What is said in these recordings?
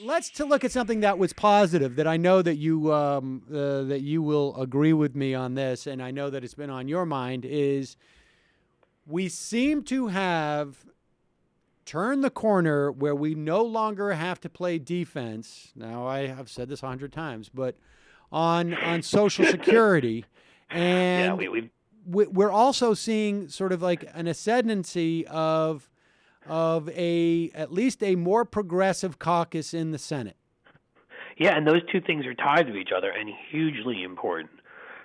let's to look at something that was positive that I know that you will agree with me on this, and I know that it's been on your mind, is we seem to have turned the corner where we no longer have to play defense. Now, I have said this 100 times, but on Social Security, Yeah, and we're also seeing sort of like an ascendancy of at least a more progressive caucus in the Senate. Yeah, and those two things are tied to each other and hugely important.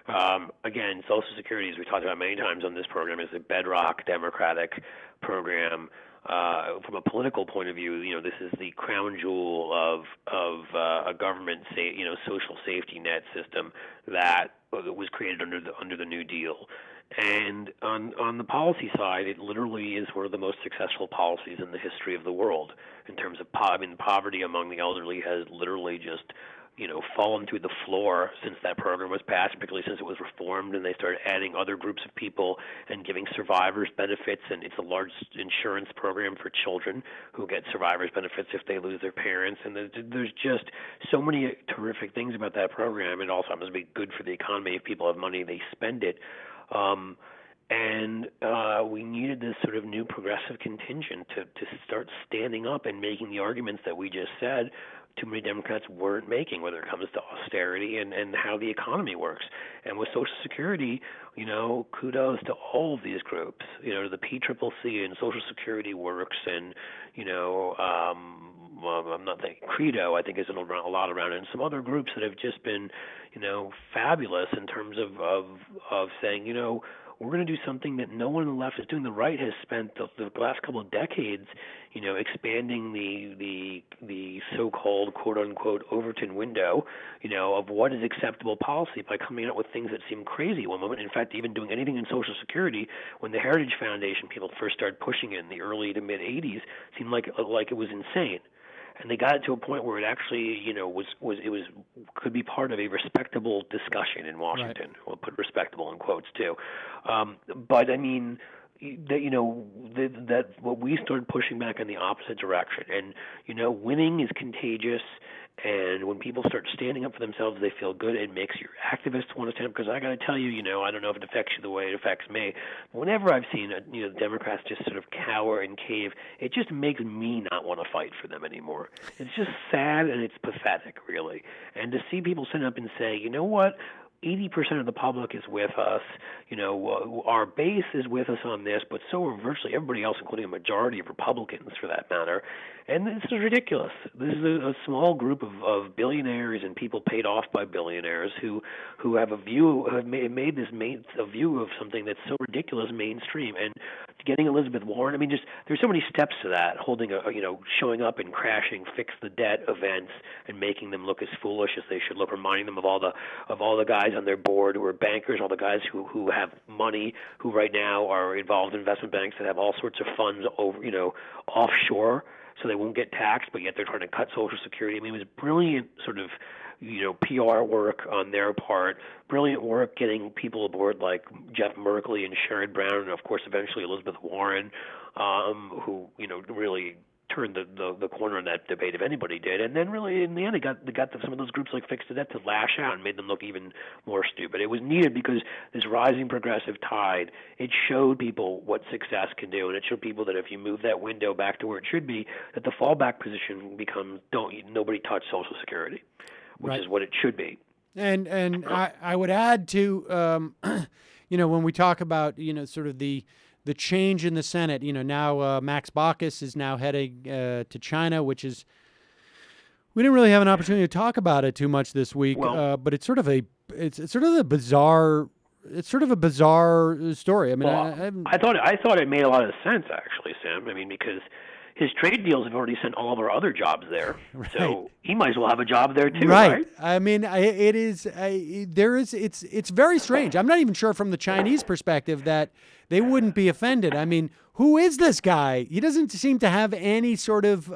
Again, Social Security, as we talked about many times on this program, is a bedrock Democratic program. From a political point of view, this is the crown jewel of a government, social safety net system that was created under the New Deal. And on the policy side, it literally is one of the most successful policies in the history of the world in terms of poverty among the elderly has literally just fallen through the floor since that program was passed, particularly since it was reformed and they started adding other groups of people and giving survivors benefits. And it's a large insurance program for children who get survivors benefits if they lose their parents. And there's just so many terrific things about that program. It also happens to be good for the economy. If people have money, they spend it. And we needed this sort of new progressive contingent to start standing up and making the arguments that we just said too many Democrats weren't making, whether it comes to austerity and how the economy works. And with Social Security, kudos to all of these groups, to the PCCC and Social Security Works and, I'm not thinking Credo, I think is a lot around it, and some other groups that have just been, fabulous in terms of saying, we're going to do something that no one on the left is doing. The right has spent the last couple of decades, expanding the so-called quote-unquote Overton window, of what is acceptable policy by coming out with things that seem crazy one moment. In fact, even doing anything in Social Security, when the Heritage Foundation people first started pushing it in the early to mid '80s, seemed like it was insane. And they got it to a point where it actually, could be part of a respectable discussion in Washington. Right. We'll put respectable in quotes too. But I mean, that what we started pushing back in the opposite direction. And winning is contagious. And when people start standing up for themselves, they feel good. It makes your activists want to stand up. Because I got to tell you, I don't know if it affects you the way it affects me. But whenever I've seen Democrats just sort of cower and cave, it just makes me not want to fight for them anymore. It's just sad and it's pathetic, really. And to see people stand up and say, you know what? 80% of the public is with us. Our base is with us on this, but so are virtually everybody else, including a majority of Republicans, for that matter. And this is ridiculous. This is a small group of billionaires and people paid off by billionaires who have a view, have made this a view of something that's so ridiculous mainstream. And getting Elizabeth Warren, I mean, just there's so many steps to that. Holding showing up and crashing, fix the debt events, and making them look as foolish as they should look, reminding them of all the guys on their board who are bankers, all the guys who have money, who right now are involved in investment banks that have all sorts of funds over, offshore, so they won't get taxed, but yet they're trying to cut Social Security. I mean, it was brilliant sort of, PR work on their part, brilliant work getting people aboard like Jeff Merkley and Sherrod Brown, and of course eventually Elizabeth Warren, who, really turned the corner in that debate if anybody did. And then really in the end, they got some of those groups like Fix the Debt to lash out and made them look even more stupid. It was needed because this rising progressive tide, it showed people what success can do, and it showed people that if you move that window back to where it should be, that the fallback position becomes nobody touch Social Security, which right. is what it should be. And I would add to when we talk about sort of the change in the Senate, now Max Baucus is now heading to China, which is, we didn't really have an opportunity to talk about it too much this week, but it's sort of a bizarre story. I mean, I thought it made a lot of sense actually, Sam. I mean, because his trade deals have already sent all of our other jobs there, right. So he might as well have a job there too, right? I mean, it's very strange. I'm not even sure from the Chinese perspective that they wouldn't be offended. I mean, who is this guy? He doesn't seem to have any sort of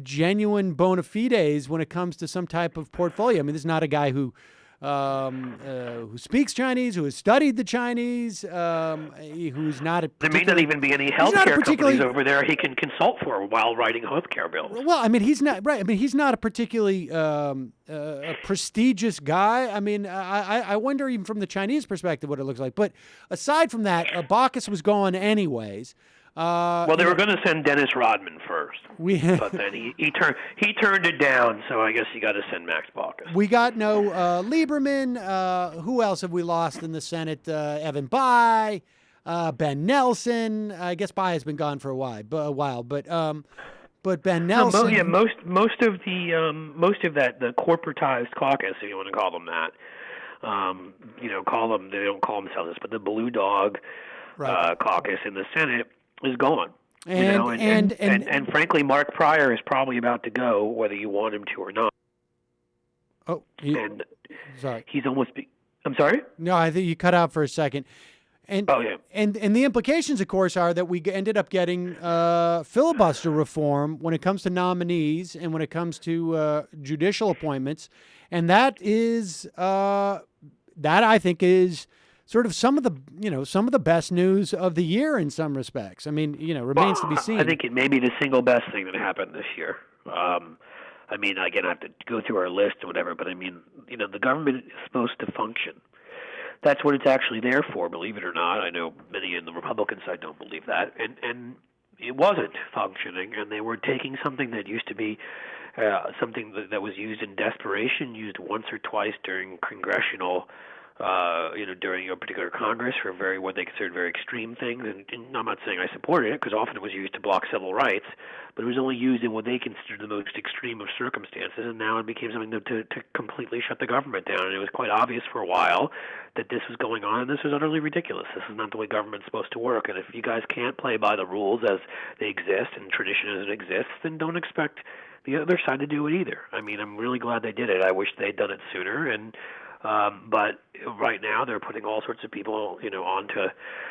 genuine bona fides when it comes to some type of portfolio. I mean, this is not a guy who who speaks Chinese, who has studied the Chinese, who's not a There may not even be any healthcare companies over there he can consult for while writing healthcare bills. Well, I mean, he's not right. I mean, he's not a particularly a prestigious guy. I mean, I wonder even from the Chinese perspective what it looks like. But aside from that, Baucus was gone anyways. Well, they were going to send Dennis Rodman first, but then he turned it down. So I guess you got to send Max Baucus. We got no Lieberman. Who else have we lost in the Senate? Evan Bayh, Ben Nelson. I guess Bayh has been gone for a while, but Ben Nelson. Most of the corporatized caucus, if you want to call them that. They don't call themselves this, but the Blue Dog caucus in the Senate is gone. And frankly, Mark Pryor is probably about to go, whether you want him to or not. Oh, sorry. He's almost. I'm sorry. No, I think you cut out for a second. And and the implications, of course, are that we ended up getting filibuster reform when it comes to nominees and when it comes to judicial appointments, and that I think is sort of some of the best news of the year in some respects. I mean, remains to be seen. I think it may be the single best thing that happened this year. I mean, again, I have to go through our list or whatever, but I mean, the government is supposed to function. That's what it's actually there for, believe it or not. I know many in the Republican side don't believe that, and it wasn't functioning, and they were taking something that used to be something that was used in desperation, used once or twice during congressional during a particular Congress for what they considered very extreme things. And I'm not saying I supported it, because often it was used to block civil rights, but it was only used in what they considered the most extreme of circumstances, and now it became something to completely shut the government down. And it was quite obvious for a while that this was going on, and this was utterly ridiculous. This is not the way government's supposed to work, and if you guys can't play by the rules as they exist and tradition as it exists, then don't expect the other side to do it either. I mean, I'm really glad they did it. I wish they'd done it sooner, but right now they're putting all sorts of people, onto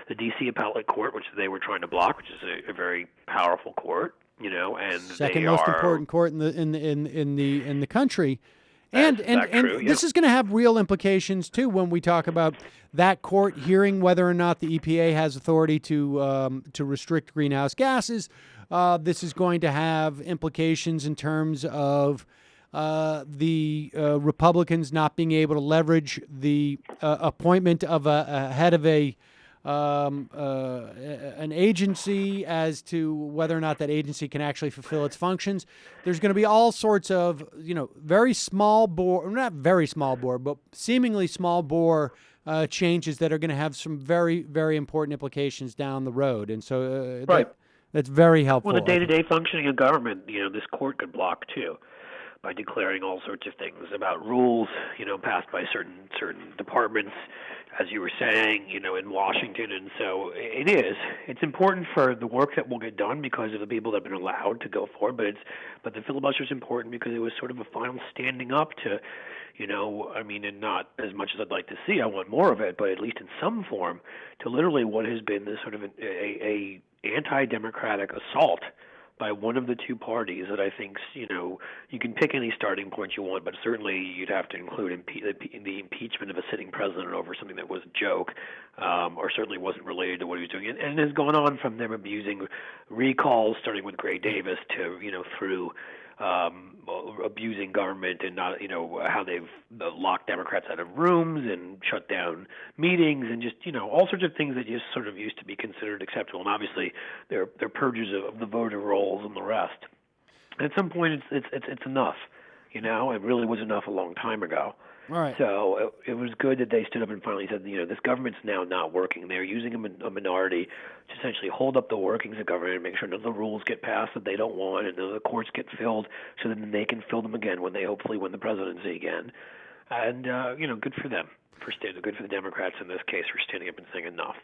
the D.C. appellate court, which they were trying to block, which is a very powerful court, and second most important court in the country. And this is going to have real implications too when we talk about that court hearing whether or not the EPA has authority to restrict greenhouse gases. This is going to have implications in terms of the Republicans not being able to leverage the appointment of a head of an agency as to whether or not that agency can actually fulfill its functions. There's going to be all sorts of, very small bore, not very small bore, but seemingly small bore changes that are going to have some very, very important implications down the road. And so that's very helpful. Well, the day-to-day functioning of government, this court could block too, by declaring all sorts of things about rules, passed by certain departments, as you were saying, in Washington. And so it's important for the work that will get done because of the people that have been allowed to go forward. But the filibuster is important because it was sort of a final standing up to, and not as much as I'd like to see. I want more of it, but at least in some form, to literally what has been this sort of a anti-democratic assault by one of the two parties that I think, you can pick any starting point you want, but certainly you'd have to include the impeachment of a sitting president over something that was a joke, or certainly wasn't related to what he was doing. And it has gone on from them abusing recalls, starting with Gray Davis, to, through abusing government and not, how they've locked Democrats out of rooms and shut down meetings and just, all sorts of things that just sort of used to be considered acceptable. And obviously they're purges of the voter rolls and the rest. And at some point it's enough, it really was enough a long time ago. All right. So it was good that they stood up and finally said, this government's now not working. They're using a minority to essentially hold up the workings of government and make sure none of the rules get passed that they don't want and none of the courts get filled so that they can fill them again when they hopefully win the presidency again. And, good for them. Good for the Democrats in this case for standing up and saying enough.